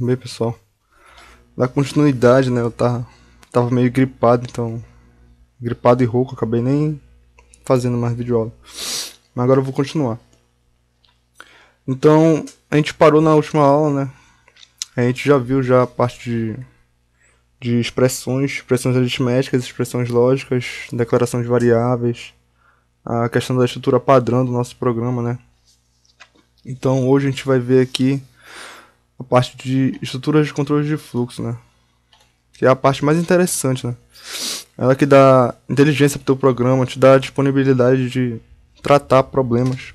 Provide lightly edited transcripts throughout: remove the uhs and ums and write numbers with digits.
Bem, pessoal, na continuidade, né, eu tava meio gripado, então, gripado e rouco, acabei nem fazendo mais videoaula. Mas agora eu vou continuar. Então, a gente parou na última aula, né, a gente já viu já a parte de expressões aritméticas, expressões lógicas, declaração de variáveis, a questão da estrutura padrão do nosso programa, né. Então, hoje a gente vai ver aqui a parte de estruturas de controle de fluxo, né, que é a parte mais interessante, né. Ela que dá inteligência pro teu programa, te dá a disponibilidade de tratar problemas,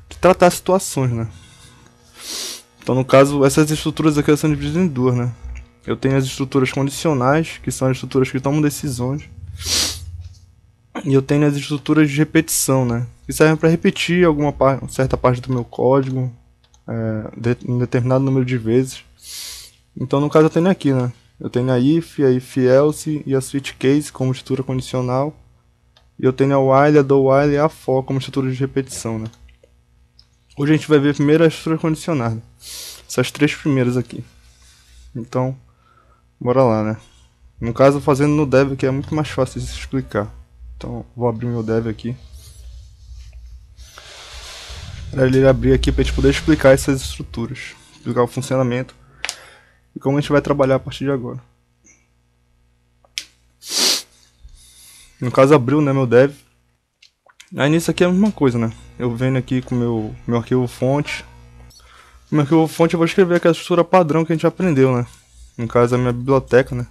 de tratar situações, né. Então, no caso, essas estruturas aqui são divididas em duas, né. Eu tenho as estruturas condicionais, que são as estruturas que tomam decisões, e eu tenho as estruturas de repetição, né, que servem para repetir certa parte do meu código em determinado número de vezes. Então, no caso, eu tenho aqui, né, eu tenho a if else e a switch case como estrutura condicional, e eu tenho a while, a do while e a for como estrutura de repetição, né. Hoje a gente vai ver primeiro a estrutura condicionada, essas três primeiras aqui. Então, bora lá, né. No caso, fazendo no dev aqui é muito mais fácil de se explicar. Então, vou abrir meu dev aqui. Para ele abrir aqui para a gente poder explicar essas estruturas, explicar o funcionamento e como a gente vai trabalhar a partir de agora. No caso, abriu, né, meu dev. Aí nisso aqui é a mesma coisa, né. Eu venho aqui com meu arquivo fonte. No meu arquivo fonte eu vou escrever aquela estrutura padrão que a gente aprendeu, né. No caso, a minha biblioteca, né.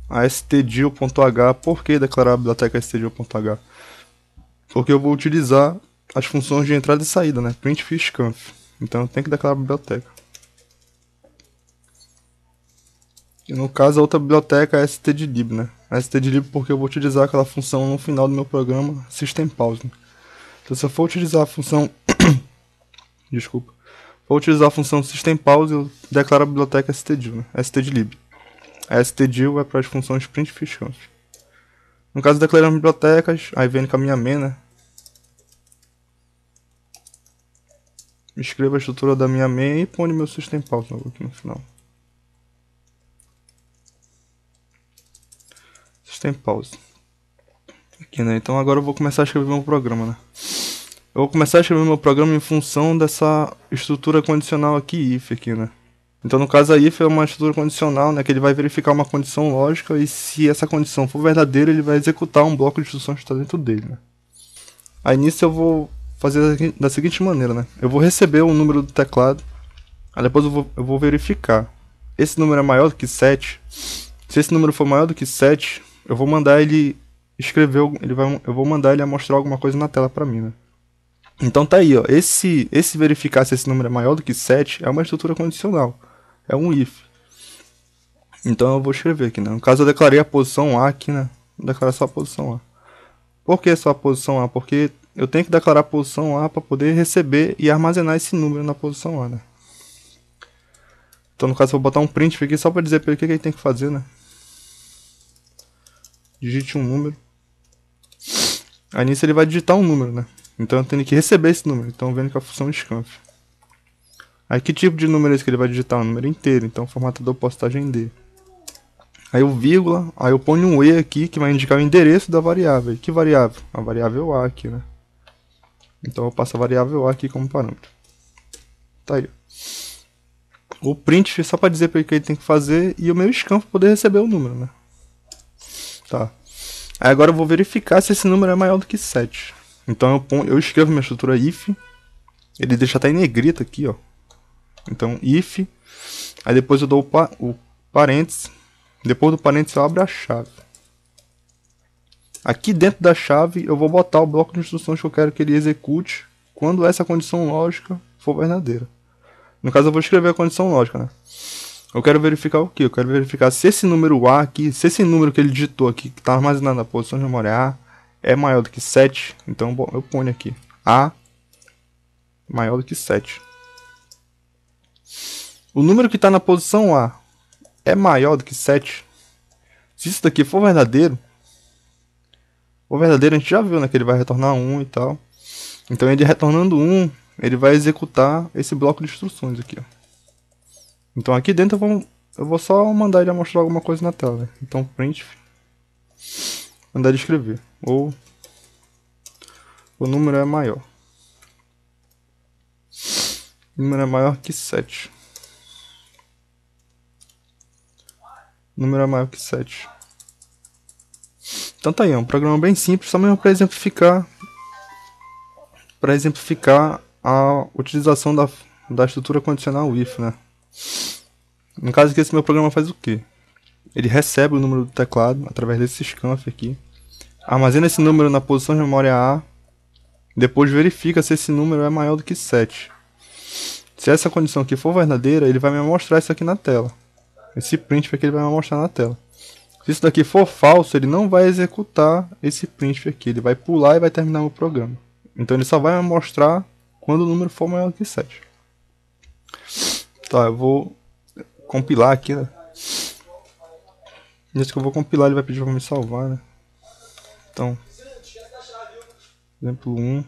A stdio.h. Por que declarar a biblioteca stdio.h? Porque eu vou utilizar as funções de entrada e saída, né, printf e scanf. Então eu tenho que declarar a biblioteca. E no caso a outra biblioteca é a stdlib, né. A stdlib porque eu vou utilizar aquela função no final do meu programa, systempause. Né? Então se eu for utilizar a função desculpa, vou utilizar a função systempause, eu declaro a biblioteca stdil, né, stdlib. A stdil é para as funções printf e scanf. No caso declarando bibliotecas, aí vem com a minha main, né. Escreva a estrutura da minha main e põe meu systempause aqui no final. Systempause. Aqui, né? Então agora eu vou começar a escrever meu programa, né? Eu vou começar a escrever meu programa em função dessa estrutura condicional aqui, if aqui, né? Então no caso a if é uma estrutura condicional, né? Que ele vai verificar uma condição lógica e se essa condição for verdadeira, ele vai executar um bloco de instruções que está dentro dele, né? Aí nisso eu vou fazer da seguinte maneira, né? Eu vou receber o número do teclado, aí depois eu vou verificar. Esse número é maior do que 7. Se esse número for maior do que 7, eu vou mandar ele escrever, eu vou mandar ele mostrar alguma coisa na tela pra mim, né? Então tá aí, ó, esse verificar se esse número é maior do que 7 é uma estrutura condicional, é um if. Então eu vou escrever aqui, né? No caso eu declarei a posição A aqui, né? Vou declarar só a posição A. Por que só a posição A? Porque eu tenho que declarar a posição A para poder receber e armazenar esse número na posição A, né? Então no caso eu vou botar um print aqui só para dizer para ele o que ele tem que fazer, né? Digite um número. Aí nisso ele vai digitar um número, né? Então eu tenho que receber esse número. Então vendo com a função scanf. Aí que tipo de número é esse que ele vai digitar? Um número inteiro. Então formatador postagem D. Aí o vírgula. Aí eu ponho um E aqui que vai indicar o endereço da variável. Que variável? A variável A aqui, né? Então eu passo a variável A aqui como parâmetro. Tá aí. O print só para dizer para ele o que ele tem que fazer. E o meu scanf para poder receber o número, né? Tá. Aí agora eu vou verificar se esse número é maior do que 7. Então eu escrevo minha estrutura if. Ele deixa até em negrita aqui, ó. Então if. Aí depois eu dou o parênteses. Depois do parênteses eu abro a chave. Aqui dentro da chave eu vou botar o bloco de instruções que eu quero que ele execute quando essa condição lógica for verdadeira. No caso eu vou escrever a condição lógica, né? Eu quero verificar o que? Eu quero verificar se esse número A aqui, se esse número que ele digitou aqui, que está armazenado na posição de memória A, é maior do que 7. Então eu ponho aqui A maior do que 7. O número que está na posição A é maior do que 7. Se isso daqui for verdadeiro, a gente já viu, né, que ele vai retornar 1 e tal. Então ele retornando 1, ele vai executar esse bloco de instruções aqui, ó. Então aqui dentro eu vou só mandar ele mostrar alguma coisa na tela, né? Então print, mandar ele escrever, ou o número é maior. O número é maior que 7. O número é maior que 7. Então tá aí, é um programa bem simples, só mesmo para exemplificar a utilização da estrutura condicional if, né? No caso aqui, esse meu programa faz o quê? Ele recebe o número do teclado através desse scanf aqui, armazena esse número na posição de memória A, depois verifica se esse número é maior do que 7. Se essa condição aqui for verdadeira, ele vai me mostrar isso aqui na tela. Esse print aqui ele vai me mostrar na tela. Se isso daqui for falso, ele não vai executar esse print aqui, ele vai pular e vai terminar o programa. Então ele só vai me mostrar quando o número for maior do que 7. Tá, eu vou compilar aqui, né? Nesse que eu vou compilar, ele vai pedir para me salvar, né? Então, exemplo 1.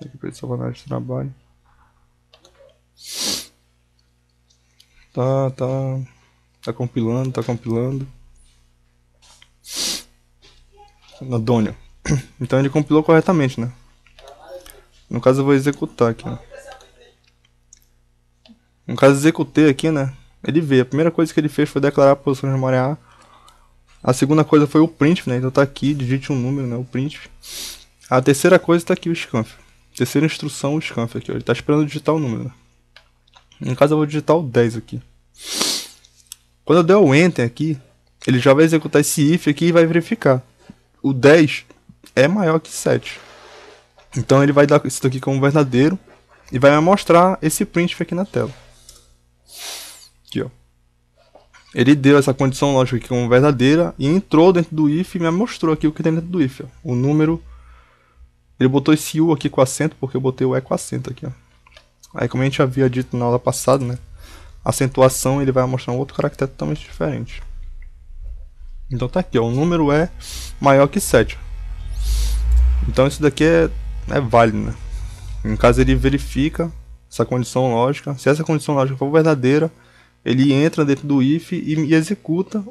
Aqui para ele salvar na área de trabalho. Tá compilando. Adônio. Então ele compilou corretamente, né? No caso eu vou executar aqui, né? No caso executei aqui, né? Ele veio. A primeira coisa que ele fez foi declarar a posição de memória A. A segunda coisa foi o print, né? Então tá aqui, digite um número, né? O print. A terceira coisa tá aqui, o scanf. Terceira instrução, o scanf aqui, ó. Ele tá esperando digitar o número, né? No caso eu vou digitar o 10 aqui. Quando eu der o Enter aqui, ele já vai executar esse if aqui e vai verificar. O 10 é maior que 7. Então ele vai dar isso daqui como verdadeiro e vai me mostrar esse print aqui na tela. Aqui, ó. Ele deu essa condição lógica aqui como verdadeira e entrou dentro do if e me mostrou aqui o que tem dentro do if, ó. O número. Ele botou esse U aqui com acento porque eu botei o E com acento aqui, ó. Aí como a gente havia dito na aula passada, né? Acentuação ele vai mostrar um outro caractere totalmente diferente. Então tá aqui, ó, o número é maior que 7. Então isso daqui é válido, né? No caso ele verifica essa condição lógica. Se essa condição lógica for verdadeira, ele entra dentro do if e executa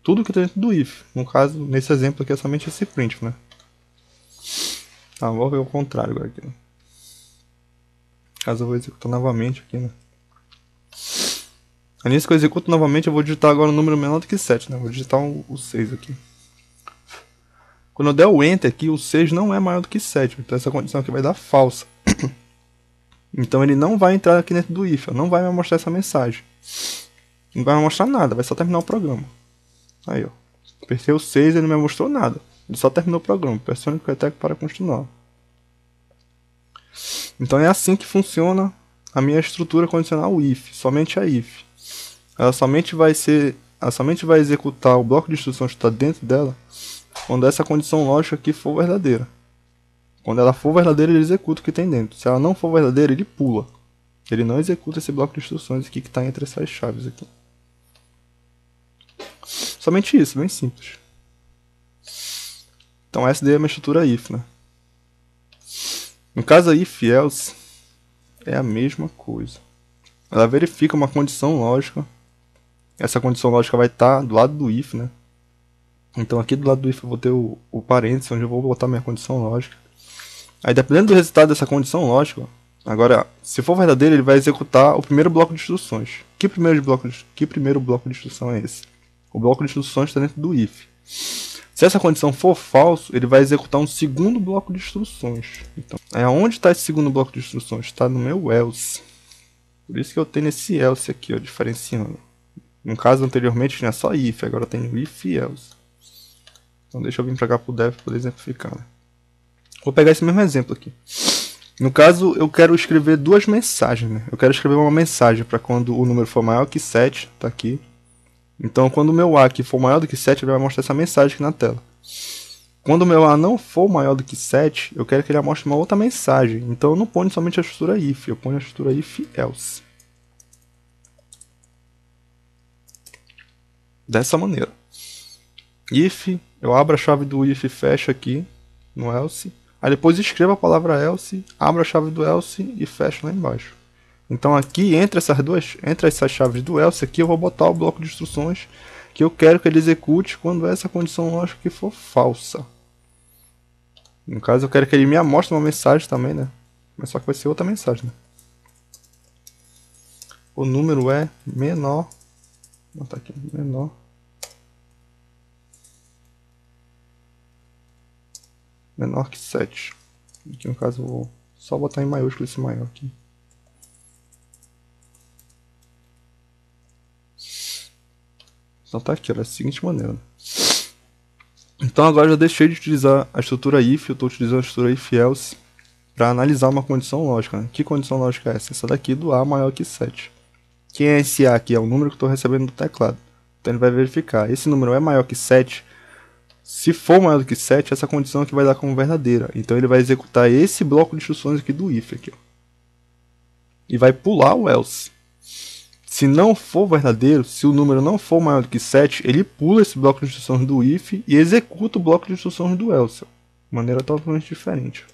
tudo que está dentro do if. No caso, nesse exemplo aqui é somente esse print, né? Tá, vou ver o contrário agora aqui, né? No caso eu vou executar novamente aqui, né? Nisso que eu executo novamente, eu vou digitar agora um número menor do que 7, né? Vou digitar o 6 aqui. Quando eu der o Enter aqui, o 6 não é maior do que 7. Então essa condição aqui vai dar falsa. Então ele não vai entrar aqui dentro do if. Não vai me mostrar essa mensagem. Não vai me mostrar nada, vai só terminar o programa. Aí, ó. Apertei o 6 e ele não me mostrou nada. Ele só terminou o programa. Pressione o QTEC para continuar. Então é assim que funciona a minha estrutura condicional if. Somente a if. Ela somente vai executar o bloco de instruções que está dentro dela quando essa condição lógica aqui for verdadeira. Quando ela for verdadeira, ele executa o que tem dentro. Se ela não for verdadeira, ele pula. Ele não executa esse bloco de instruções aqui que está entre essas chaves aqui. Somente isso, bem simples. Então essa daí é a minha estrutura if, né? No caso a if else é a mesma coisa. Ela verifica uma condição lógica. Essa condição lógica vai estar do lado do if, né? Então aqui do lado do if eu vou ter o parênteses, onde eu vou botar minha condição lógica. Aí dependendo do resultado dessa condição lógica, agora, se for verdadeiro, ele vai executar o primeiro bloco de instruções. Que primeiro bloco de instrução é esse? O bloco de instruções está dentro do if. Se essa condição for falso, ele vai executar um segundo bloco de instruções. Então, onde está esse segundo bloco de instruções? Está no meu else. Por isso que eu tenho esse else aqui, ó, diferenciando. No caso anteriormente tinha só if, agora eu tenho if e else. Então deixa eu vir para cá para o dev para poder exemplificar, né? Vou pegar esse mesmo exemplo aqui. No caso, eu quero escrever duas mensagens, né? Eu quero escrever uma mensagem para quando o número for maior que 7, tá aqui. Então, quando o meu A aqui for maior do que 7, ele vai mostrar essa mensagem aqui na tela. Quando o meu A não for maior do que 7, eu quero que ele mostre uma outra mensagem. Então, eu não ponho somente a estrutura if, eu ponho a estrutura if else. Dessa maneira. If, eu abro a chave do if e fecho aqui no else. Aí depois escreva a palavra else, abra a chave do else e fecha lá embaixo. Então aqui, entre essas chaves do else, aqui eu vou botar o bloco de instruções que eu quero que ele execute quando essa condição lógica aqui for falsa. No caso, eu quero que ele me amostre uma mensagem também, né? Mas só que vai ser outra mensagem, né? O número é menor. Vou botar aqui, menor. Menor que 7. Aqui no caso eu vou só botar em maiúsculo esse maior aqui. Então tá aqui, ó, da seguinte maneira. Então agora eu já deixei de utilizar a estrutura if, eu estou utilizando a estrutura if else para analisar uma condição lógica, né? Que condição lógica é essa? Essa daqui do A maior que 7. Quem é esse A aqui? É o número que eu estou recebendo do teclado. Então ele vai verificar. Esse número é maior que 7. Se for maior do que 7, essa condição aqui vai dar como verdadeira. Então ele vai executar esse bloco de instruções aqui do if. Aqui, ó. E vai pular o else. Se não for verdadeiro, se o número não for maior do que 7, ele pula esse bloco de instruções do if e executa o bloco de instruções do else. De maneira totalmente diferente.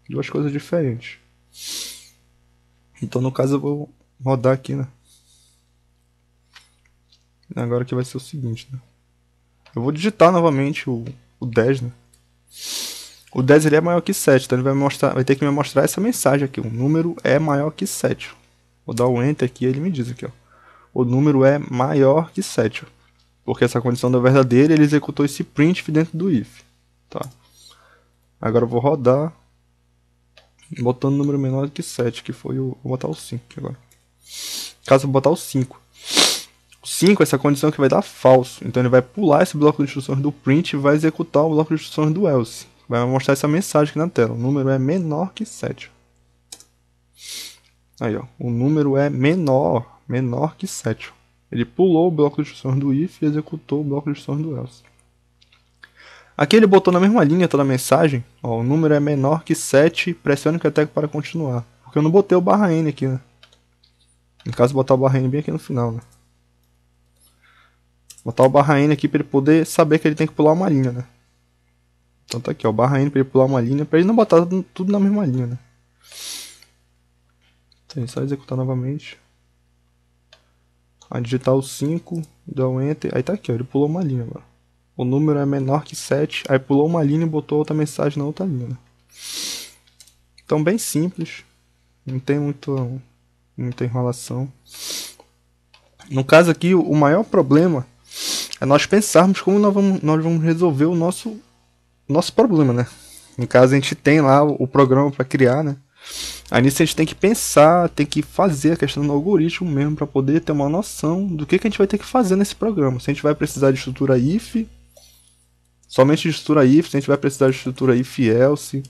Duas coisas diferentes. Então no caso eu vou rodar aqui, né? Agora que vai ser o seguinte, né? Eu vou digitar novamente o 10, né? O 10 ele é maior que 7, então ele vai ter que me mostrar essa mensagem aqui. O número é maior que 7. Vou dar o Enter aqui e ele me diz aqui, ó. O número é maior que 7. Ó, porque essa condição da verdadeira, ele executou esse printf dentro do if. Tá? Agora eu vou rodar, botando o número menor do que 7, que foi o... Vou botar o 5 aqui agora. Caso eu botar o 5. O 5 é essa condição que vai dar falso. Então ele vai pular esse bloco de instruções do print e vai executar o bloco de instruções do else. Vai mostrar essa mensagem aqui na tela. O número é menor que 7. Aí, ó. O número é menor que 7. Ele pulou o bloco de instruções do if e executou o bloco de instruções do else. Aqui ele botou na mesma linha toda a mensagem. Ó, o número é menor que 7, pressione o tecla para continuar. Porque eu não botei o barra N aqui, né? No caso, botar o barra N bem aqui no final, né? Botar o barra N aqui para ele poder saber que ele tem que pular uma linha, né? Então tá aqui, ó, barra N para ele pular uma linha, para ele não botar tudo na mesma linha, né? Então é só executar novamente. Aí digitar o 5, dá o Enter, aí tá aqui, ó, ele pulou uma linha agora. O número é menor que 7, aí pulou uma linha e botou outra mensagem na outra linha, né? Então bem simples, não tem muita enrolação. No caso aqui, o maior problema é nós pensarmos como nós vamos resolver o nosso problema, né? No caso, a gente tem lá o programa para criar, né? Aí nisso a gente tem que pensar, tem que fazer a questão do algoritmo mesmo para poder ter uma noção do que a gente vai ter que fazer nesse programa. Se a gente vai precisar de estrutura if, somente de estrutura if, se a gente vai precisar de estrutura if else,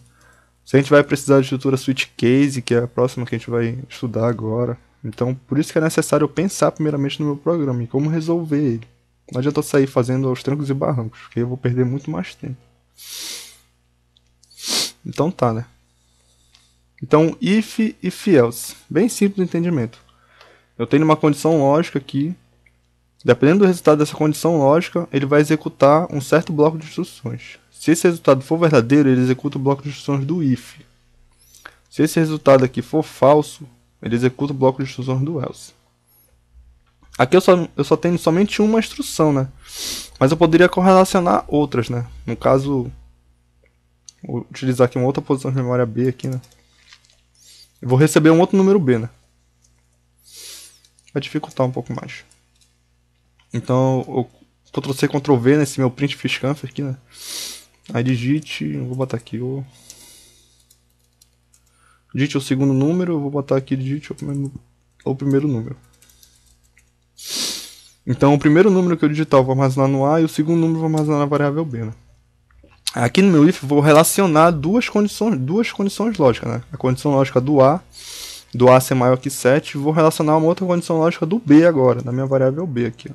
se a gente vai precisar de estrutura switch case, que é a próxima que a gente vai estudar agora. Então, por isso que é necessário eu pensar primeiramente no meu programa e como resolver ele. Não adianta eu sair fazendo aos trancos e barrancos, porque eu vou perder muito mais tempo. Então tá, né? Então, if else. Bem simples o entendimento. Eu tenho uma condição lógica aqui. Dependendo do resultado dessa condição lógica, ele vai executar um certo bloco de instruções. Se esse resultado for verdadeiro, ele executa o bloco de instruções do if. Se esse resultado aqui for falso, ele executa o bloco de instruções do else. Aqui eu só tenho somente uma instrução, né? Mas eu poderia correlacionar outras, né? No caso, vou utilizar aqui uma outra posição de memória B aqui, né? Eu vou receber um outro número B, né? Vai dificultar um pouco mais. Então, eu Ctrl C, Ctrl V nesse meu print scanf aqui, né? Aí digite, eu vou botar aqui digite o segundo número, eu vou botar aqui, digite o primeiro número. Então, o primeiro número que eu digitar eu vou armazenar no A e o segundo número eu vou armazenar na variável B, né? Aqui no meu if eu vou relacionar duas condições lógicas, né? A condição lógica do A ser maior que 7, vou relacionar uma outra condição lógica do B agora, na minha variável B aqui, ó.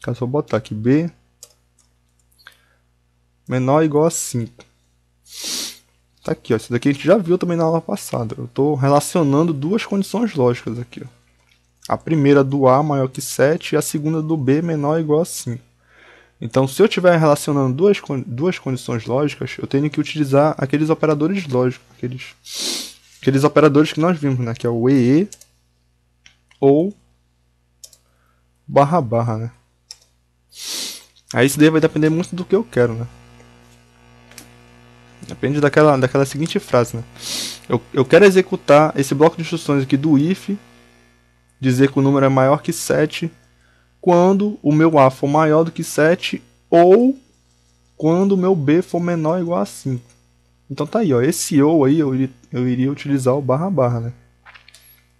Caso eu botar aqui B menor ou igual a 5. Tá aqui, ó. Isso daqui a gente já viu também na aula passada. Eu estou relacionando duas condições lógicas aqui, ó. A primeira do A maior que 7 e a segunda do B menor ou igual a 5. Então, se eu estiver relacionando duas condições lógicas, eu tenho que utilizar aqueles operadores lógicos, aqueles operadores que nós vimos, né? Que é o EE ou barra barra, né? Aí isso daí vai depender muito do que eu quero, né? Depende daquela seguinte frase, né? Eu quero executar esse bloco de instruções aqui do if, dizer que o número é maior que 7, quando o meu A for maior do que 7 ou quando o meu B for menor ou igual a 5. Então tá aí, ó, esse ou aí eu iria utilizar o barra barra, né?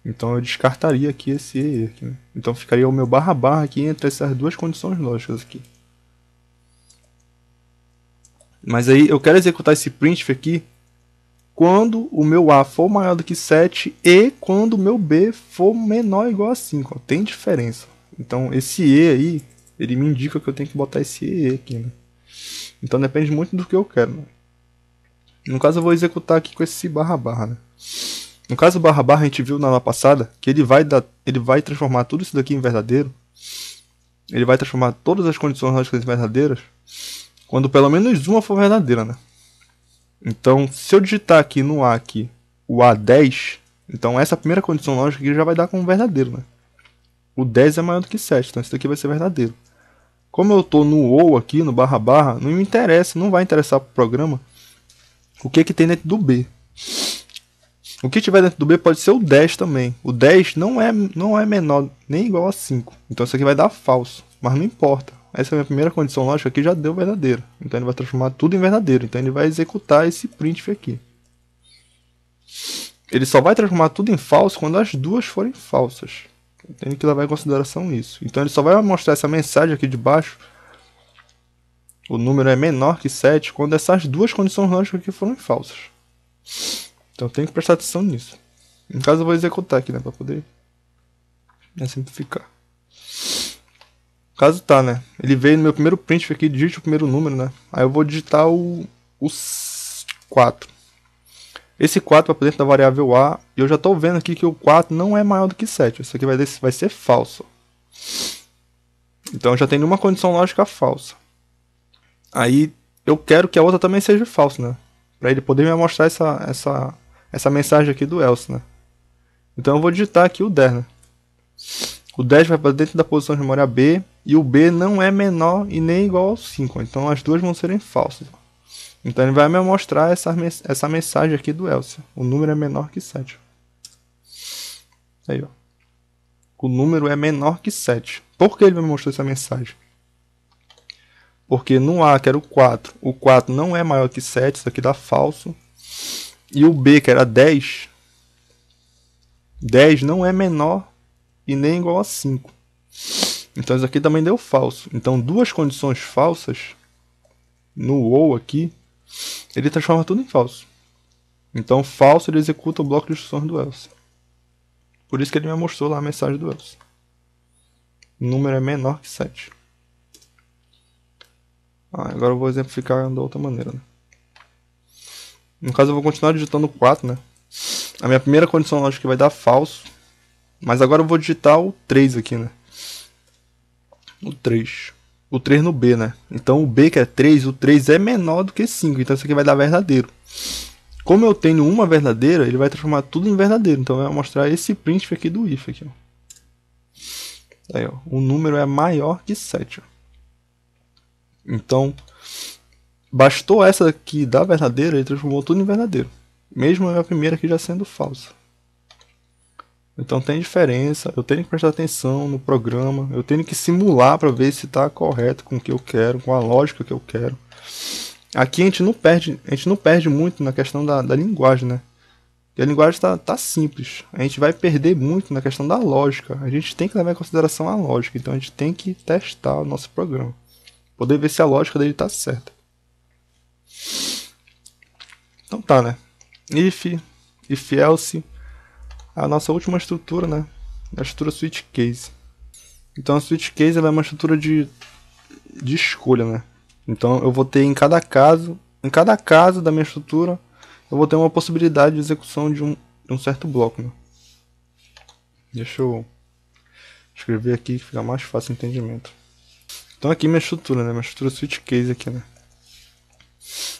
Então eu descartaria aqui esse e aqui, né? Então ficaria o meu barra barra aqui entre essas duas condições lógicas aqui. Mas aí eu quero executar esse printf aqui quando o meu A for maior do que 7 e quando o meu B for menor ou igual a 5. Ó, tem diferença. Então esse E aí, ele me indica que eu tenho que botar esse E aqui, né? Então depende muito do que eu quero, né? No caso eu vou executar aqui com esse barra barra, né? No caso do barra barra a gente viu na aula passada que ele vai transformar tudo isso daqui em verdadeiro. Ele vai transformar todas as condições lógicas em verdadeiras quando pelo menos uma for verdadeira, né? Então, se eu digitar aqui no A aqui, o A10, então essa primeira condição lógica aqui já vai dar como verdadeiro, né? O 10 é maior do que 7, então isso daqui vai ser verdadeiro. Como eu estou no OU aqui, no barra barra, não me interessa, não vai interessar para o programa o que tem dentro do B. O que tiver dentro do B pode ser o 10 também. O 10 não é menor nem igual a 5. Então isso aqui vai dar falso, mas não importa. Essa é a minha primeira condição lógica aqui, já deu verdadeiro. Então ele vai transformar tudo em verdadeiro. Então ele vai executar esse printf aqui. Ele só vai transformar tudo em falso quando as duas forem falsas. Tem que levar em consideração isso. Então ele só vai mostrar essa mensagem aqui de baixo. O número é menor que 7 quando essas duas condições lógicas aqui forem falsas. Então tem que prestar atenção nisso. No caso eu vou executar aqui, né, para poder simplificar. No caso tá, né? Ele veio no meu primeiro printf aqui, digite o primeiro número, né? Aí eu vou digitar o 4. Esse 4 vai para dentro da variável A. E eu já estou vendo aqui que o 4 não é maior do que 7. Isso aqui vai ser falso. Então eu já tenho uma condição lógica falsa. Aí eu quero que a outra também seja falsa, né? Para ele poder me mostrar essa mensagem aqui do else, né? Então eu vou digitar aqui o 10, né? O 10 vai para dentro da posição de memória B. E o B não é menor e nem igual ao 5. Então as duas vão serem falsas. Então ele vai me mostrar essa mensagem aqui do else. O número é menor que 7. Aí, ó. O número é menor que 7. Por que ele me mostrou essa mensagem? Porque no A, que era o 4 não é maior que 7. Isso aqui dá falso. E o B, que era 10 não é menor e nem igual a 5. Então isso aqui também deu falso. Então duas condições falsas no OU aqui, ele transforma tudo em falso. Então falso ele executa o bloco de instruções do else. Por isso que ele me mostrou lá a mensagem do else. O número é menor que 7. Agora eu vou exemplificar da outra maneira, né? No caso eu vou continuar digitando 4, né? A minha primeira condição lógica vai dar falso. Mas agora eu vou digitar o 3 aqui, né? O 3 no B, né? Então o B, que é 3, o 3 é menor do que 5. Então isso aqui vai dar verdadeiro. Como eu tenho uma verdadeira, ele vai transformar tudo em verdadeiro. Então vai mostrar esse printf aqui do if. Aqui, ó. Aí, ó. O número é maior que 7. Ó. Então, bastou essa aqui da verdadeira, ele transformou tudo em verdadeiro. Mesmo a primeira aqui já sendo falsa. Então tem diferença, eu tenho que prestar atenção no programa, eu tenho que simular para ver se está correto com o que eu quero, com a lógica que eu quero. Aqui a gente não perde muito na questão da linguagem, né? Porque a linguagem tá simples, a gente vai perder muito na questão da lógica, a gente tem que levar em consideração a lógica, então a gente tem que testar o nosso programa, poder ver se a lógica dele está certa. Então tá, né? If else, a nossa última estrutura, né? A estrutura switch case. Então a switch case ela é uma estrutura de escolha, né? Então eu vou ter em cada caso da minha estrutura, eu vou ter uma possibilidade de execução de um certo bloco, né? Deixa eu escrever aqui que fica mais fácil o entendimento. Então aqui minha estrutura, né? Minha estrutura switch case aqui, né?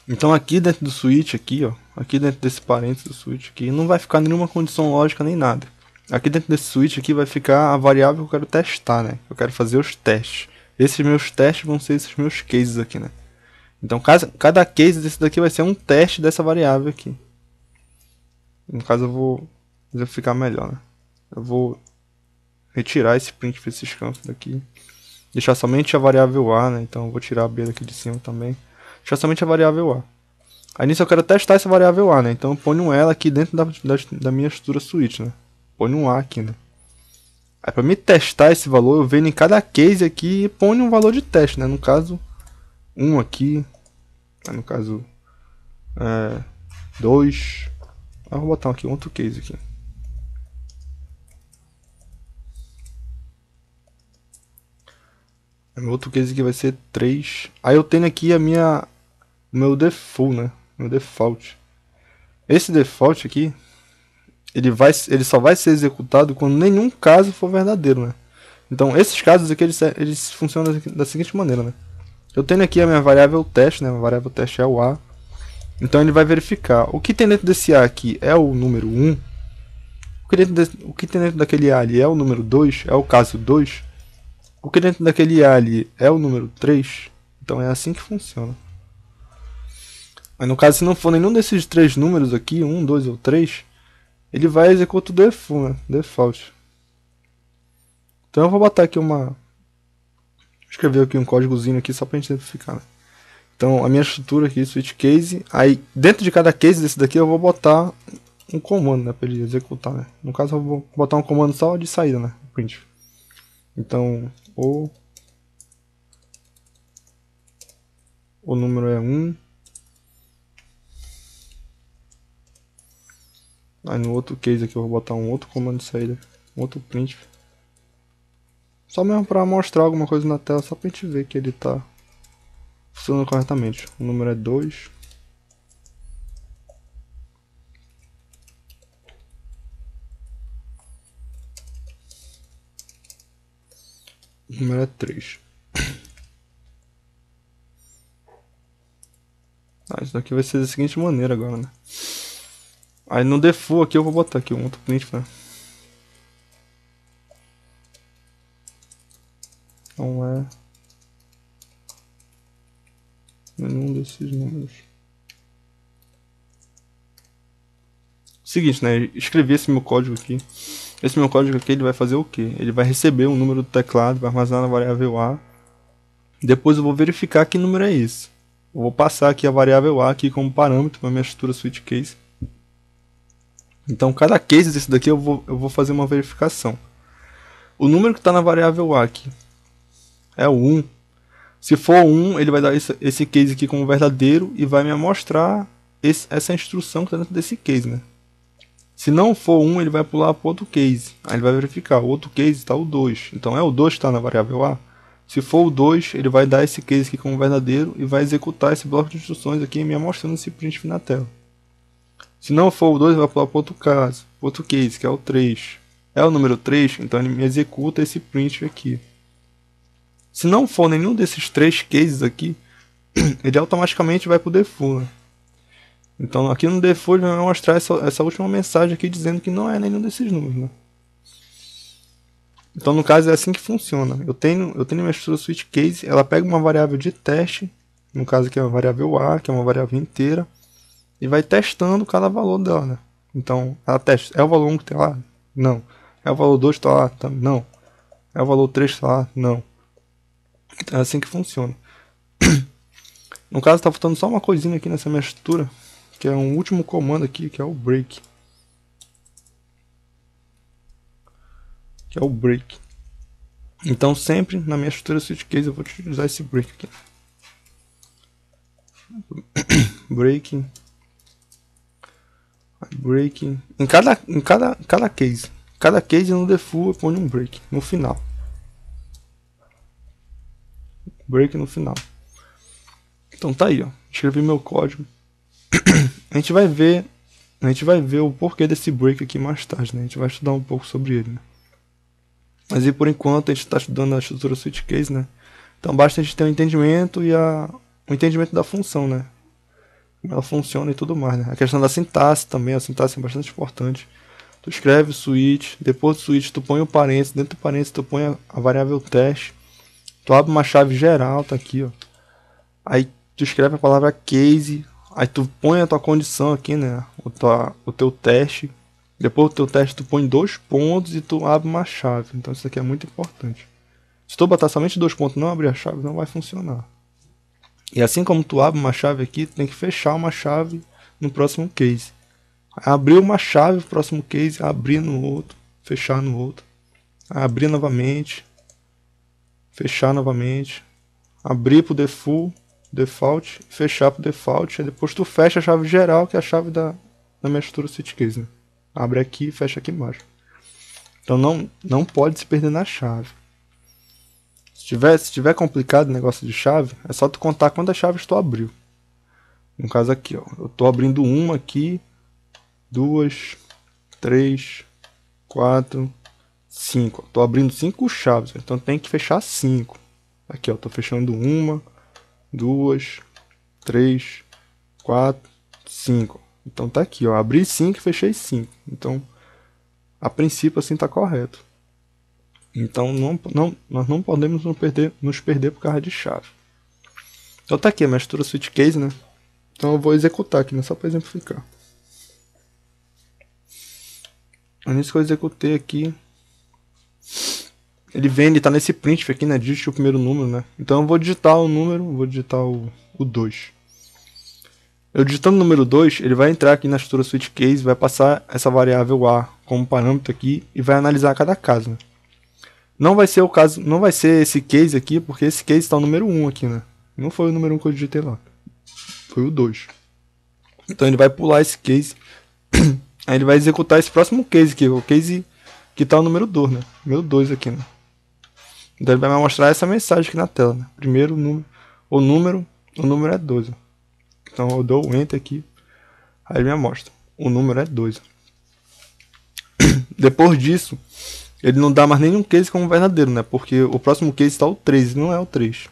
Então aqui dentro do switch aqui, ó, aqui dentro desse parênteses do switch aqui, não vai ficar nenhuma condição lógica nem nada. Aqui dentro desse switch aqui vai ficar a variável que eu quero testar, né? Eu quero fazer os testes. Esses meus testes vão ser esses meus cases aqui, né? Então cada case desse daqui vai ser um teste dessa variável aqui. No caso eu vou ficar melhor, né? Eu vou retirar esse print para esses campos daqui. Deixar somente a variável A, né? Então eu vou tirar a B daqui de cima também. Deixar somente a variável A. Aí nisso eu quero testar essa variável A, né? Então eu ponho ela aqui dentro da minha estrutura switch, né? Ponho um A aqui, né? Aí para me testar esse valor, eu venho em cada case aqui e ponho um valor de teste, né? No caso, 1 aqui. No caso, 2. Eu vou botar aqui um outro case aqui. Meu outro case aqui vai ser 3. Aí eu tenho aqui o meu default, né? Meu default. Esse default aqui, ele só vai ser executado quando nenhum caso for verdadeiro, né? Então esses casos aqui, eles funcionam da seguinte maneira, né? Eu tenho aqui a minha variável teste, né? A variável teste é o A. Então ele vai verificar. O que tem dentro desse A aqui é o número 1. O que tem dentro daquele A ali é o número 2, é o caso 2. O que dentro daquele A ali é o número 3. Então é assim que funciona. Mas no caso, se não for nenhum desses três números aqui, 1, 2 ou 3, ele vai executar o default, né? Default. Então eu vou botar aqui escrever aqui um códigozinho aqui só pra gente simplificar, né? Então a minha estrutura aqui, switch case, aí dentro de cada case desse daqui eu vou botar um comando, né, para ele executar, né? No caso eu vou botar um comando só de saída, né, print. Então o número é 1. Aí no outro case aqui eu vou botar um outro comando de saída, um outro print. Só mesmo para mostrar alguma coisa na tela, só pra gente ver que ele tá funcionando corretamente. O número é 2. O número é 3. Isso daqui vai ser da seguinte maneira agora, né? Aí no default aqui eu vou botar aqui um outro print, né? Não é nenhum desses números. Seguinte, né? Escrevi esse meu código aqui. Esse meu código aqui ele vai fazer o que? Ele vai receber um número do teclado, vai armazenar na variável A. Depois eu vou verificar que número é esse. Eu vou passar aqui a variável A aqui como parâmetro para minha estrutura switch case. Então cada case desse daqui eu vou fazer uma verificação. O número que está na variável A aqui é o 1. Se for 1, ele vai dar esse case aqui como verdadeiro e vai me mostrar essa instrução que está dentro desse case, né? Se não for 1, ele vai pular para outro case. Aí ele vai verificar, o outro case está o 2. Então é o 2 que está na variável A. Se for o 2, ele vai dar esse case aqui como verdadeiro e vai executar esse bloco de instruções aqui me mostrando esse print na tela. Se não for o 2, ele vai pular para outro caso, outro case, que é o 3. É o número 3, então ele me executa esse print aqui. Se não for nenhum desses três cases aqui, ele automaticamente vai para o default, né? Então aqui no default vai mostrar essa última mensagem aqui dizendo que não é nenhum desses números, né? Então no caso é assim que funciona. Eu tenho minha estrutura switch case, ela pega uma variável de teste, no caso aqui é uma variável A, que é uma variável inteira, e vai testando cada valor dela, né? Então ela testa, é o valor 1 que tem lá? Não. É o valor 2 que está lá? Não. É o valor 3 que está lá? Não. Então é assim que funciona. No caso está faltando só uma coisinha aqui nessa minha estrutura, que é um último comando aqui, que é o break. Então sempre na minha estrutura switch case eu vou utilizar esse break aqui. Break. Em cada case. Cada case no default eu ponho um break no final. Break no final. Então tá aí, ó. Escrevi meu código. A gente vai ver o porquê desse break aqui mais tarde, né? A gente vai estudar um pouco sobre ele, né? Mas e por enquanto a gente está estudando a estrutura switch case, né? Então basta a gente ter um entendimento e o entendimento da função, né? Como ela funciona e tudo mais, né? A questão da sintaxe também, a sintaxe é bastante importante. Tu escreve o switch, depois do switch tu põe o parênteses, dentro do parênteses tu põe a variável teste, tu abre uma chave geral, tá aqui, ó. Aí tu escreve a palavra case, aí tu põe a tua condição aqui, né? O teu teste. Depois do teu teste tu põe 2 pontos e tu abre uma chave. Então isso aqui é muito importante. Se tu botar somente 2 pontos e não abrir a chave, não vai funcionar. E assim como tu abre uma chave aqui, tu tem que fechar uma chave no próximo case. Abrir uma chave no próximo case, abrir no outro, fechar no outro. Abrir novamente, fechar novamente. Abrir pro default, fechar pro default. Aí depois tu fecha a chave geral, que é a chave da minha estrutura switch case, né? Abre aqui e fecha aqui embaixo. Então não pode se perder na chave. Se tiver complicado o negócio de chave, é só tu contar quantas chaves tu abriu. No caso aqui, ó, eu tô abrindo uma aqui, 2, 3, 4, 5. Tô abrindo 5 chaves, então tem que fechar 5. Aqui, ó, tô fechando 1, 2, 3, 4, 5. Então tá aqui, ó, abri 5 e fechei 5. Então, a princípio assim tá correto. Então nós não podemos nos perder por causa de chave. Então tá aqui a minha estrutura switch case, né? Então eu vou executar aqui, né? Só para exemplificar. Nisso que eu executei aqui, ele tá nesse print aqui, né? Digite o primeiro número, né? Então eu vou digitar o número, vou digitar o 2. Eu digitando o número 2, ele vai entrar aqui na estrutura switch case, vai passar essa variável A como parâmetro aqui e vai analisar cada caso, né? Não vai ser o caso, não vai ser esse case aqui, porque esse case está o número 1 aqui, né? Não foi o número 1 que eu digitei lá. Foi o 2. Então ele vai pular esse case. Aí ele vai executar esse próximo case aqui, o case que está o número 2, né? Número 2 aqui, né? Então ele vai me mostrar essa mensagem aqui na tela, né? Primeiro o número é 2. Então eu dou o Enter aqui. Aí ele me mostra. O número é 2. Depois disso, ele não dá mais nenhum case como verdadeiro, né? Porque o próximo case está o 3, não é o 3.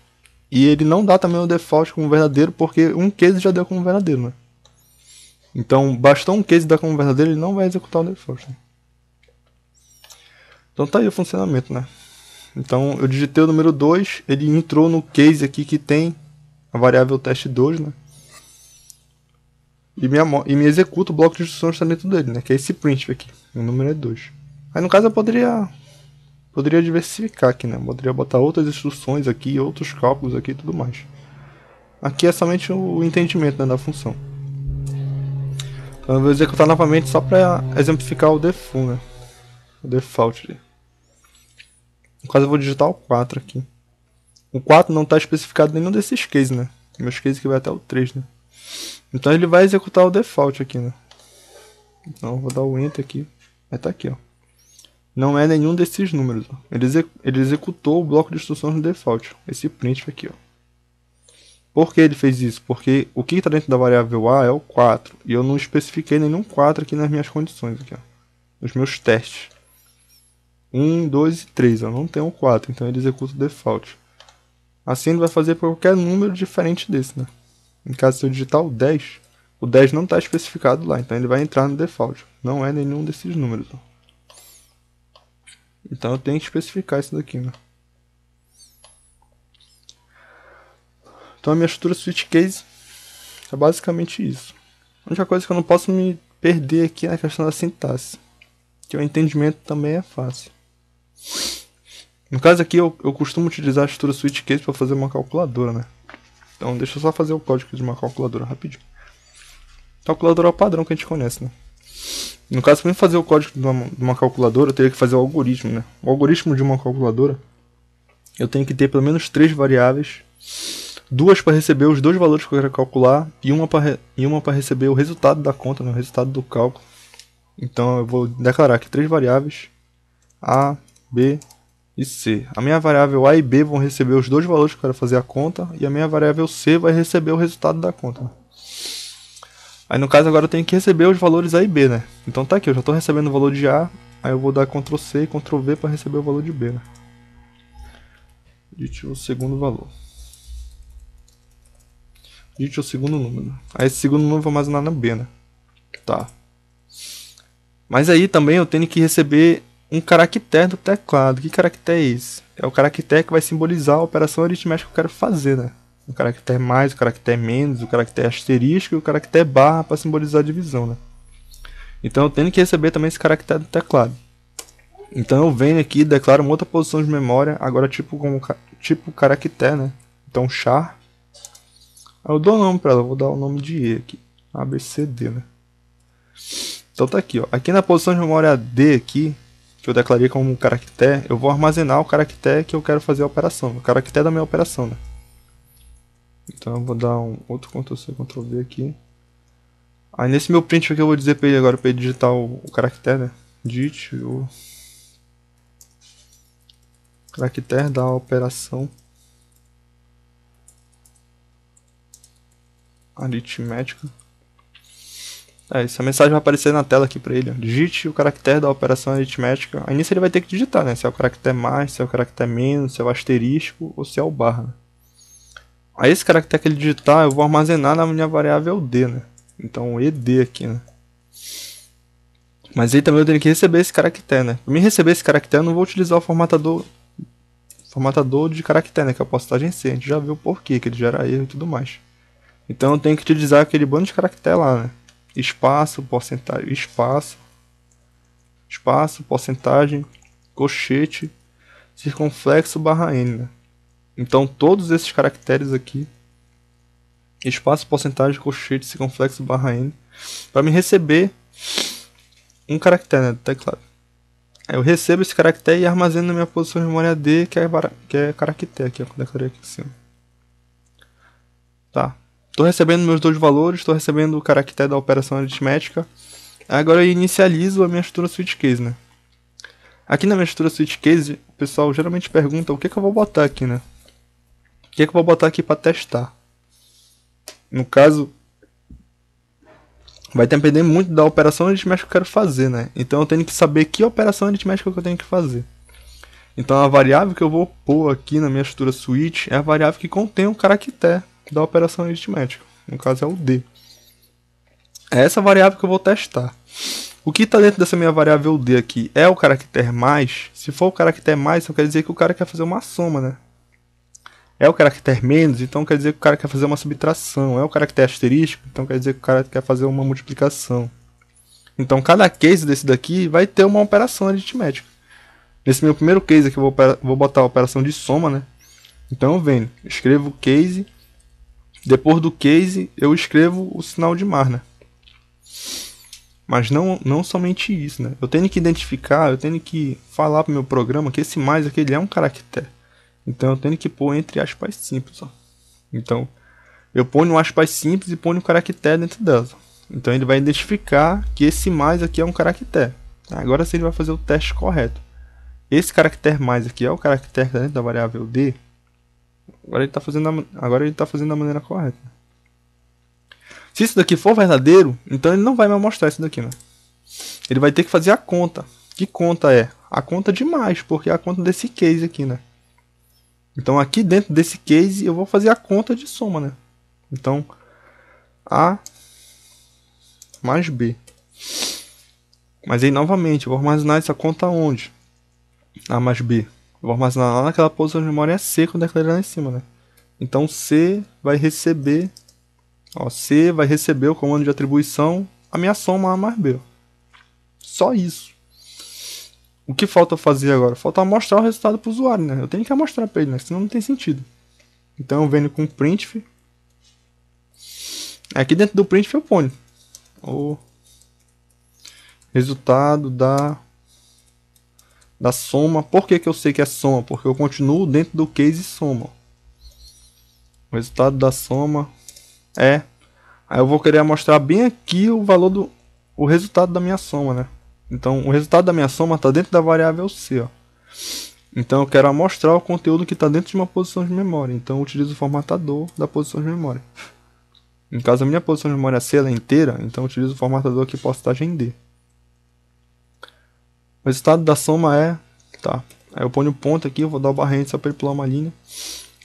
E ele não dá também o default como verdadeiro, porque um case já deu como verdadeiro, né? Então, bastou um case dar como verdadeiro, ele não vai executar o default, né? Então tá aí o funcionamento, né? Então, eu digitei o número 2, ele entrou no case aqui que tem a variável teste2, né? E me executa o bloco de instruções também dentro dele, né? Que é esse print aqui, o número é 2. Aí no caso eu poderia diversificar aqui, né? Poderia botar outras instruções aqui, outros cálculos aqui e tudo mais. Aqui é somente o entendimento, né, da função. Então eu vou executar novamente só para exemplificar o default, né? O default. No caso eu vou digitar o 4 aqui. O 4 não está especificado em nenhum desses cases, né? Meus cases que vai até o 3, né? Então ele vai executar o default aqui, né? Então eu vou dar o Enter aqui. Aí tá aqui, ó. Não é nenhum desses números, ó. Ele executou o bloco de instruções no default. Esse print aqui, ó. Por que ele fez isso? Porque o que está dentro da variável A é o 4. E eu não especifiquei nenhum 4 aqui nas minhas condições, aqui, ó. Nos meus testes. 1, 2 e 3, ó. Não tem um 4, então ele executa o default. Assim ele vai fazer para qualquer número diferente desse, né? No caso, se eu digitar o 10 não está especificado lá, então ele vai entrar no default. Não é nenhum desses números, ó. Então eu tenho que especificar isso daqui, né? Então a minha estrutura switch case é basicamente isso. A única coisa que eu não posso me perder aqui é a questão da sintaxe, que o entendimento também é fácil. No caso aqui eu costumo utilizar a estrutura switch case para fazer uma calculadora, né? Então deixa eu só fazer o código de uma calculadora rapidinho. Calculadora é o padrão que a gente conhece, né? No caso, para fazer o código de uma calculadora, eu teria que fazer o algoritmo, né? O algoritmo de uma calculadora, eu tenho que ter pelo menos 3 variáveis, 2 para receber os 2 valores que eu quero calcular e uma para receber o resultado da conta, né? O resultado do cálculo. Então eu vou declarar aqui 3 variáveis, A, B e C. A minha variável A e B vão receber os 2 valores que eu quero fazer a conta e a minha variável C vai receber o resultado da conta. Aí no caso agora eu tenho que receber os valores A e B, né? Então tá aqui, eu já estou recebendo o valor de A, aí eu vou dar Ctrl C e Ctrl V para receber o valor de B, né? Digite o segundo valor. Digite o segundo número. Aí esse segundo número eu vou armazenar na B, né? Tá. Mas aí também eu tenho que receber um caractere do teclado. Que caractere é esse? É o caractere que vai simbolizar a operação aritmética que eu quero fazer, né? O caractere mais, o caractere menos, o caractere asterisco e o caractere barra para simbolizar a divisão, né? Então eu tenho que receber também esse caractere do teclado. Então eu venho aqui e declaro uma outra posição de memória, agora tipo caractere, né? Então char. Aí eu dou o nome para ela, vou dar o nome de E aqui. ABCD, né? Então tá aqui, ó. Aqui na posição de memória D aqui, que eu declarei como caractere, eu vou armazenar o caractere que eu quero fazer a operação, o caractere da minha operação, né? Então eu vou dar um outro Ctrl+C, Ctrl+V aqui. Aí nesse meu print aqui eu vou dizer para ele agora, para ele digitar o caractere, né? Digite o caractere da operação aritmética. Essa mensagem vai aparecer na tela aqui para ele. Ó. Digite o caractere da operação aritmética. Aí nisso ele vai ter que digitar, né? Se é o caractere mais, se é o caractere menos, se é o asterisco ou se é o barra. Aí esse caractere que ele digitar eu vou armazenar na minha variável D, né? Então ED aqui, né? Mas aí também eu tenho que receber esse caractere, né? Para mim receber esse caractere eu não vou utilizar o formatador de caractere, né? Que é a postagem C. A gente já viu o porquê, que ele gera erro e tudo mais. Então eu tenho que utilizar aquele bando de caractere lá, né? Espaço, porcentagem, espaço, porcentagem, colchete, circunflexo barra N, né? Então todos esses caracteres aqui, espaço, porcentagem, colchete, circunflexo barra N, para me receber um caractere, né, do teclado. Aí eu recebo esse caractere e armazeno na minha posição de memória D, que é caractere, aqui, ó, que eu declarei aqui em cima. Tá. Estou recebendo meus dois valores, estou recebendo o caractere da operação aritmética. Agora eu inicializo a minha estrutura switch case, né? Aqui na minha estrutura switch case, o pessoal geralmente pergunta o que eu vou botar aqui, né? O que eu vou botar aqui para testar? No caso, vai depender muito da operação aritmética que eu quero fazer, né? Então eu tenho que saber que operação aritmética que eu tenho que fazer. Então a variável que eu vou pôr aqui na minha estrutura switch é a variável que contém o caractere da operação aritmética. No caso é o D. É essa variável que eu vou testar. O que está dentro dessa minha variável D aqui é o caractere mais. Se for o caractere mais, então quer dizer que o cara quer fazer uma soma, né? É o caractere menos, então quer dizer que o cara quer fazer uma subtração. É o caractere asterístico, então quer dizer que o cara quer fazer uma multiplicação. Então cada case desse daqui vai ter uma operação aritmética. Nesse meu primeiro case aqui eu vou botar a operação de soma, né? Então eu venho, escrevo case. Depois do case, eu escrevo o sinal de mais, né? Mas não somente isso, né? Eu tenho que identificar, eu tenho que falar para o meu programa que esse mais aqui ele é um caractere. Então eu tenho que pôr entre aspas simples, ó. Então eu ponho um aspas simples e ponho um caractere dentro delas. Então ele vai identificar que esse mais aqui é um caractere. Agora sim ele vai fazer o teste correto. Esse caractere mais aqui é o caractere dentro da variável D. Agora ele está fazendo da maneira correta. Se isso daqui for verdadeiro, então ele não vai me mostrar isso daqui, né? Ele vai ter que fazer a conta. Que conta é? A conta de mais, porque é a conta desse case aqui, né? Então aqui dentro desse case eu vou fazer a conta de soma, né? Então A mais B. Mas aí novamente eu vou armazenar essa conta onde? A mais B. Eu vou armazenar lá naquela posição de memória C que eu declarei lá em cima, né? Então C vai receber, ó, C vai receber o comando de atribuição, a minha soma A mais B. Ó. Só isso. O que falta fazer agora? Falta mostrar o resultado para o usuário, né? Eu tenho que mostrar para ele, né? Senão não tem sentido. Então eu venho com printf. Aqui dentro do printf eu ponho o resultado da soma. Por que eu sei que é soma? Porque eu continuo dentro do case soma. O resultado da soma é... Aí eu vou querer mostrar bem aqui o valor o resultado da minha soma, né? Então o resultado da minha soma está dentro da variável C, ó. Então eu quero mostrar o conteúdo que está dentro de uma posição de memória. Então eu utilizo o formatador da posição de memória. No caso a minha posição de memória C ela é inteira, então eu utilizo o formatador aqui postagem D. O resultado da soma é... Tá. Aí eu ponho o ponto aqui, eu vou dar o barra só para ele pular uma linha.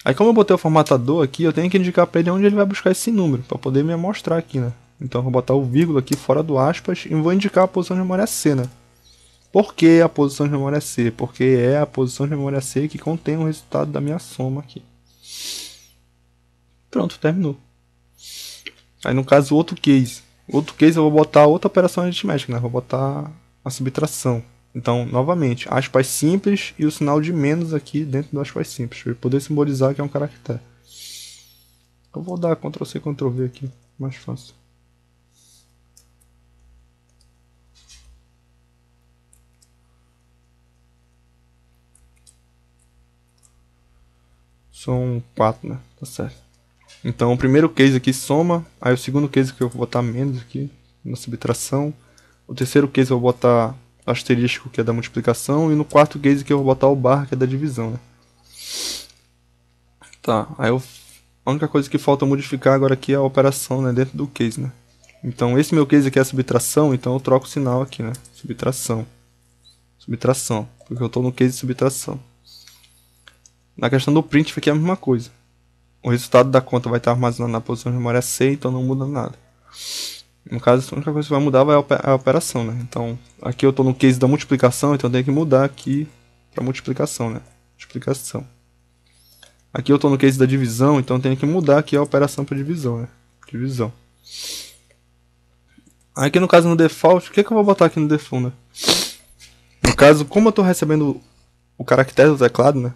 Aí como eu botei o formatador aqui, eu tenho que indicar para ele onde ele vai buscar esse número, para poder me mostrar aqui, né? Então eu vou botar o vírgula aqui fora do aspas e vou indicar a posição de memória C, né? Por que a posição de memória C? Porque é a posição de memória C que contém o resultado da minha soma aqui. Pronto, terminou. Aí no caso, outro case. Outro case eu vou botar outra operação aritmética, né? Vou botar a subtração. Então, novamente, aspas simples e o sinal de menos aqui dentro do aspas simples, para poder simbolizar que é um caractere. Eu vou dar Ctrl C, Ctrl V aqui, mais fácil. São 4, né? Tá certo. Então, o primeiro case aqui soma, aí o segundo case que eu vou botar menos aqui, na subtração. O terceiro case eu vou botar asterisco, que é da multiplicação, e no quarto case que eu vou botar o barra, que é da divisão, né? Tá, aí a única coisa que falta modificar agora aqui é a operação, né, dentro do case, né? Então, esse meu case aqui é a subtração, então eu troco o sinal aqui, né? Subtração. Subtração, porque eu estou no case de subtração. Na questão do print aqui é a mesma coisa. O resultado da conta vai estar armazenado na posição de memória C, então não muda nada. No caso, a única coisa que vai mudar é a operação, né? Então, aqui eu estou no case da multiplicação, então eu tenho que mudar aqui para multiplicação, né? Multiplicação. Aqui eu estou no case da divisão, então eu tenho que mudar aqui a operação para divisão, né? Divisão. Aqui no caso no default, o que eu vou botar aqui no default, né? No caso, como eu estou recebendo o caractere do teclado, né?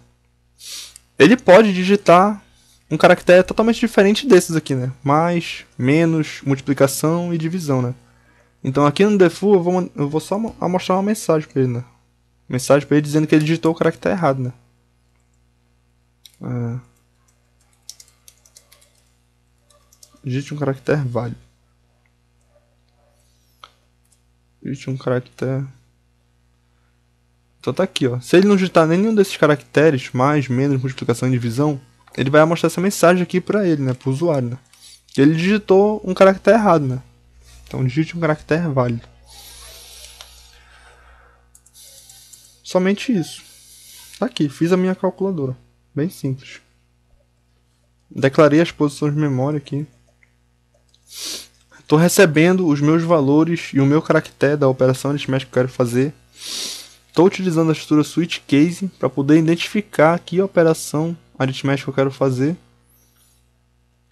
Ele pode digitar um caractere totalmente diferente desses aqui, né? Mais, menos, multiplicação e divisão, né? Então aqui no default eu vou só mostrar uma mensagem para ele, né? Mensagem para ele dizendo que ele digitou o caractere errado, né? Digite um caractere válido. Digite um caractere... Então tá aqui, ó. Se ele não digitar nenhum desses caracteres, mais, menos, multiplicação e divisão, ele vai mostrar essa mensagem aqui para ele, né? Para o usuário, né? Que ele digitou um caractere errado, né? Então digite um caractere válido. Somente isso. Tá aqui, fiz a minha calculadora. Bem simples. Declarei as posições de memória aqui. Estou recebendo os meus valores e o meu caractere da operação aritmética que eu quero fazer. Estou utilizando a estrutura switch case para poder identificar que operação aritmética eu quero fazer.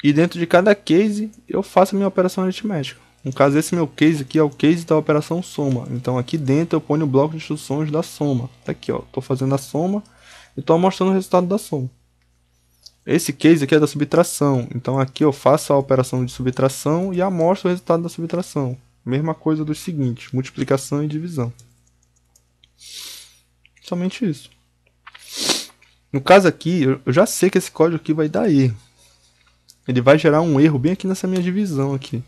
E dentro de cada case eu faço a minha operação aritmética. No caso, esse meu case aqui é o case da operação soma. Então aqui dentro eu ponho o bloco de instruções da soma. Tá aqui, ó. Estou fazendo a soma e estou mostrando o resultado da soma. Esse case aqui é da subtração. Então aqui eu faço a operação de subtração e amostro o resultado da subtração. Mesma coisa dos seguintes, multiplicação e divisão. Somente isso. No caso aqui, eu já sei que esse código aqui vai dar erro. Ele vai gerar um erro bem aqui nessa minha divisão aqui.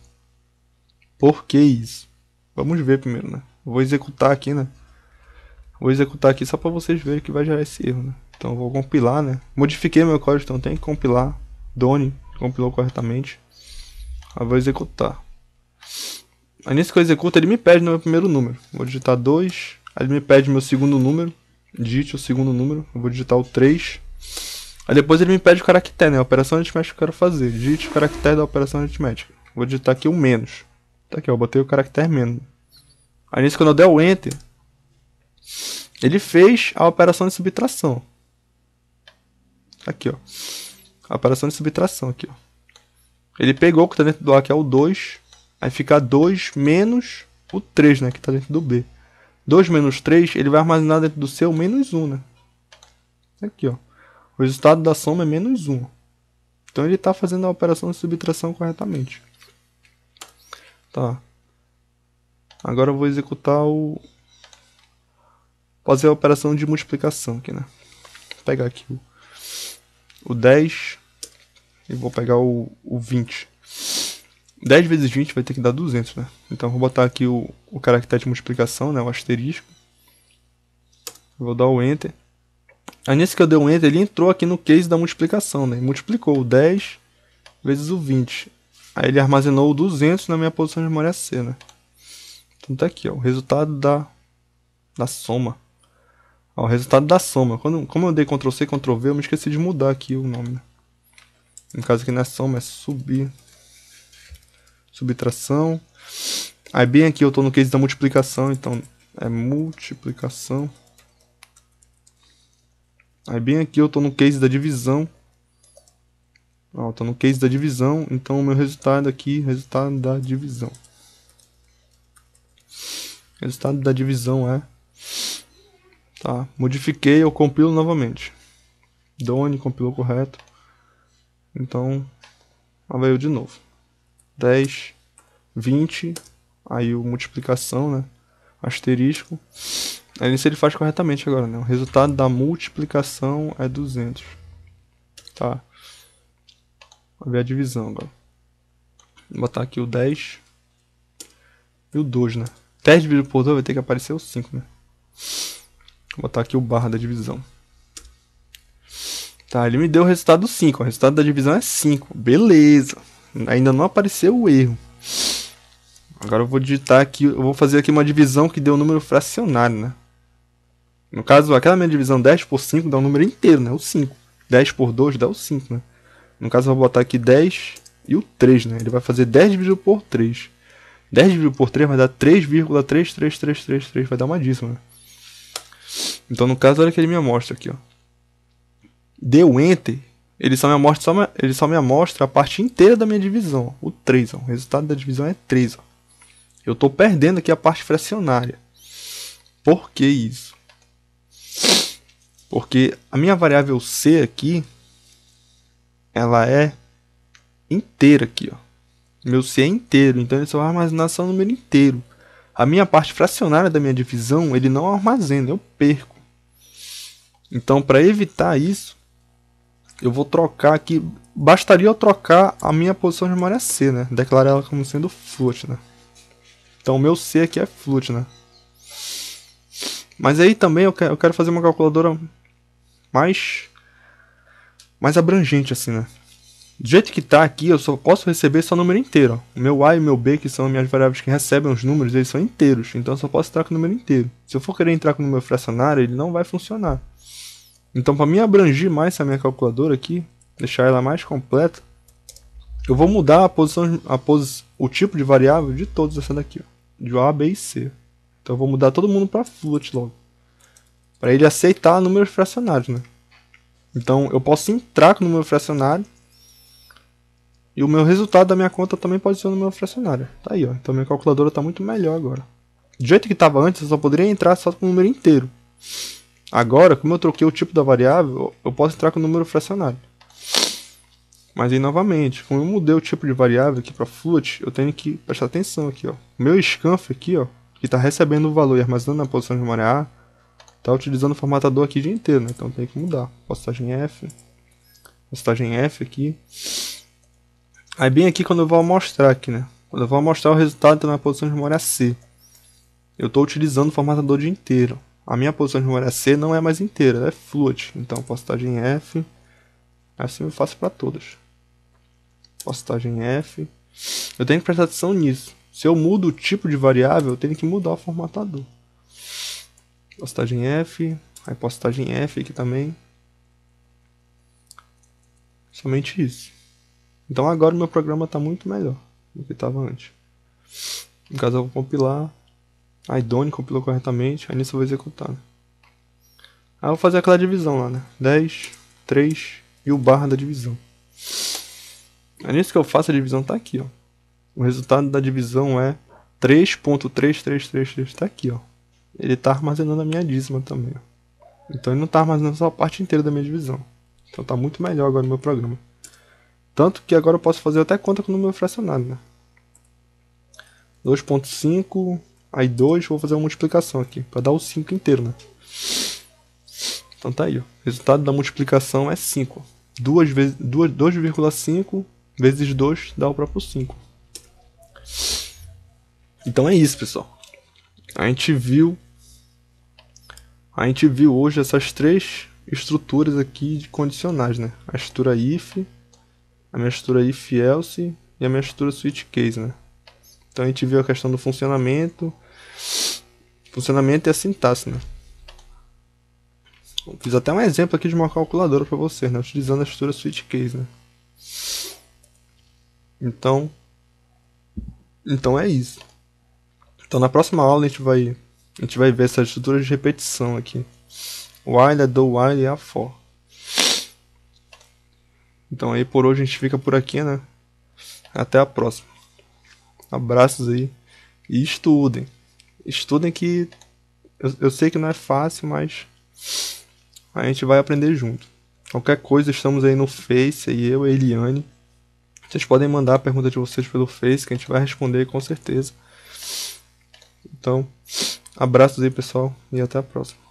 Por que isso? Vamos ver primeiro, né? Eu vou executar aqui, né? Vou executar aqui só para vocês verem que vai gerar esse erro, né? Então eu vou compilar, né? Modifiquei meu código, então tem que compilar. Done, compilou corretamente. Aí eu vou executar. Aí nisso que eu executo, ele me pede no meu primeiro número. Vou digitar 2. Aí ele me pede meu segundo número. Digite o segundo número. Eu vou digitar o 3. Aí depois ele me pede o caractere, né? A operação aritmética que eu quero fazer. Digite o caractere da operação aritmética. Vou digitar aqui o menos. Tá aqui, ó. Eu botei o caractere menos. Aí nisso, quando eu der o Enter, ele fez a operação de subtração. Aqui, ó. A operação de subtração aqui, ó. Ele pegou o que está dentro do A, que é o 2. Aí fica 2 menos o 3, né? Que está dentro do B. 2 menos 3, ele vai armazenar dentro do seu menos 1, né? Aqui, ó. O resultado da soma é menos 1. Então ele está fazendo a operação de subtração corretamente. Tá. Agora eu vou executar fazer a operação de multiplicação aqui, né? Vou pegar aqui o 10 e vou pegar o 20. 10 vezes 20 vai ter que dar 200, né? Então eu vou botar aqui o caractere de multiplicação, né? O asterisco. Vou dar o Enter. Aí nesse que eu dei o Enter, ele entrou aqui no case da multiplicação, né? Multiplicou o 10 vezes o 20. Aí ele armazenou o 200 na minha posição de memória C, né? Então tá aqui, ó, o resultado da soma. Ó, o resultado da soma. Como eu dei Ctrl C, Ctrl V, eu me esqueci de mudar aqui o nome, né? No caso aqui não é soma, é subtração. Aí bem aqui eu tô no case da multiplicação, então é multiplicação. Aí bem aqui eu tô no case da divisão. Ó, tô no case da divisão, então o meu resultado aqui, resultado da divisão. Resultado da divisão é... Tá, modifiquei, eu compilo novamente. Done, compilou correto. Então, lá vai eu de novo. 10, 20, aí o multiplicação, né? Asterisco. Aí nisso ele faz corretamente agora, né? O resultado da multiplicação é 200. Tá. Vou ver a divisão agora. Vou botar aqui o 10 e o 2, né? 10 dividido por 2 vai ter que aparecer o 5, né? Vou botar aqui o barra da divisão. Tá, ele me deu o resultado 5. O resultado da divisão é 5. Beleza. Ainda não apareceu o erro. Agora eu vou digitar aqui, eu vou fazer aqui uma divisão que deu um número fracionário, né? No caso, aquela minha divisão 10 por 5 dá um número inteiro, né? O 5. 10 por 2 dá o 5, né? No caso eu vou botar aqui 10 e o 3, né? Ele vai fazer 10 dividido por 3. 10 dividido por 3 vai dar 3,33333, vai dar uma dízima, né? Então no caso, olha que ele me amostra aqui, ó. Deu Enter, ele só me amostra a parte inteira da minha divisão, ó, o 3, ó. O resultado da divisão é 3, ó. Eu estou perdendo aqui a parte fracionária. Por que isso? Porque a minha variável C aqui, ela é inteira aqui, ó. Meu C é inteiro, então ele só vai armazenar só o número inteiro. A minha parte fracionária da minha divisão, ele não armazena, eu perco. Então, para evitar isso, eu vou trocar aqui. Bastaria eu trocar a minha posição de memória C, né? Declarar ela como sendo float, né? Então, o meu C aqui é float, né? Mas aí também eu quero fazer uma calculadora mais abrangente, assim, né? Do jeito que tá aqui, eu só posso receber só o número inteiro. Ó. O meu A e o meu B, que são as minhas variáveis que recebem os números, eles são inteiros. Então eu só posso entrar com o número inteiro. Se eu for querer entrar com o número fracionário, ele não vai funcionar. Então, para mim abrangir mais essa minha calculadora aqui, deixar ela mais completa, eu vou mudar o tipo de variável de todos essa daqui, ó, de A, B e C. Então eu vou mudar todo mundo para float logo, para ele aceitar números fracionários, né? Então eu posso entrar com o número fracionário e o meu resultado da minha conta também pode ser um número fracionário. Tá aí, ó. Então minha calculadora está muito melhor agora. Do jeito que estava antes, eu só poderia entrar só com o número inteiro. Agora, como eu troquei o tipo da variável, eu posso entrar com o número fracionário. Mas aí, novamente, como eu mudei o tipo de variável aqui para float, eu tenho que prestar atenção aqui, ó. O meu scanf aqui, ó, que está recebendo o valor e armazenando na posição de memória A, está utilizando o formatador aqui o dia inteiro, né? Então tem que mudar. Postagem F aqui. Aí bem aqui quando eu vou mostrar aqui, né? Quando eu vou mostrar o resultado na posição de memória C, eu estou utilizando o formatador o dia inteiro. A minha posição de memória C não é mais inteira, ela é float. Então postagem F, assim eu faço para todas. Postagem F. Eu tenho que prestar atenção nisso. Se eu mudo o tipo de variável, eu tenho que mudar o formatador. Postagem F, aí postagem F aqui também. Somente isso. Então agora o meu programa está muito melhor do que estava antes. No caso eu vou compilar. Aí Done compilou corretamente, aí nisso eu vou executar. Né? Aí eu vou fazer aquela divisão lá, né? 10, 3 e o barra da divisão. Aí nisso que eu faço a divisão tá aqui, ó. O resultado da divisão é 3.3333, tá aqui, ó. Ele tá armazenando a minha dízima também, ó. Então ele não tá armazenando só a parte inteira da minha divisão. Então tá muito melhor agora no meu programa. Tanto que agora eu posso fazer até conta com o número fracionário, né? 2.5, aí 2, vou fazer uma multiplicação aqui, para dar o 5 inteiro, né? Então tá aí, ó. O resultado da multiplicação é 5. 2,5 vezes 2 dá o próprio 5. Então é isso, pessoal. A gente viu hoje essas três estruturas aqui de condicionais, né? A estrutura if, a minha estrutura if else e a minha estrutura switch case, né? Então a gente viu a questão do funcionamento e a sintaxe, né? Fiz até um exemplo aqui de uma calculadora para vocês, né? Utilizando a estrutura switch case, né? Então é isso. Então na próxima aula a gente vai ver essa estrutura de repetição aqui. While, do while e a for. Então aí por hoje a gente fica por aqui, né? Até a próxima. Abraços aí. E estudem. Estudem que eu sei que não é fácil, mas a gente vai aprender junto. Qualquer coisa, estamos aí no Face, aí eu e a Eliane. Vocês podem mandar a pergunta de vocês pelo Face, que a gente vai responder com certeza. Então, abraços aí, pessoal, e até a próxima.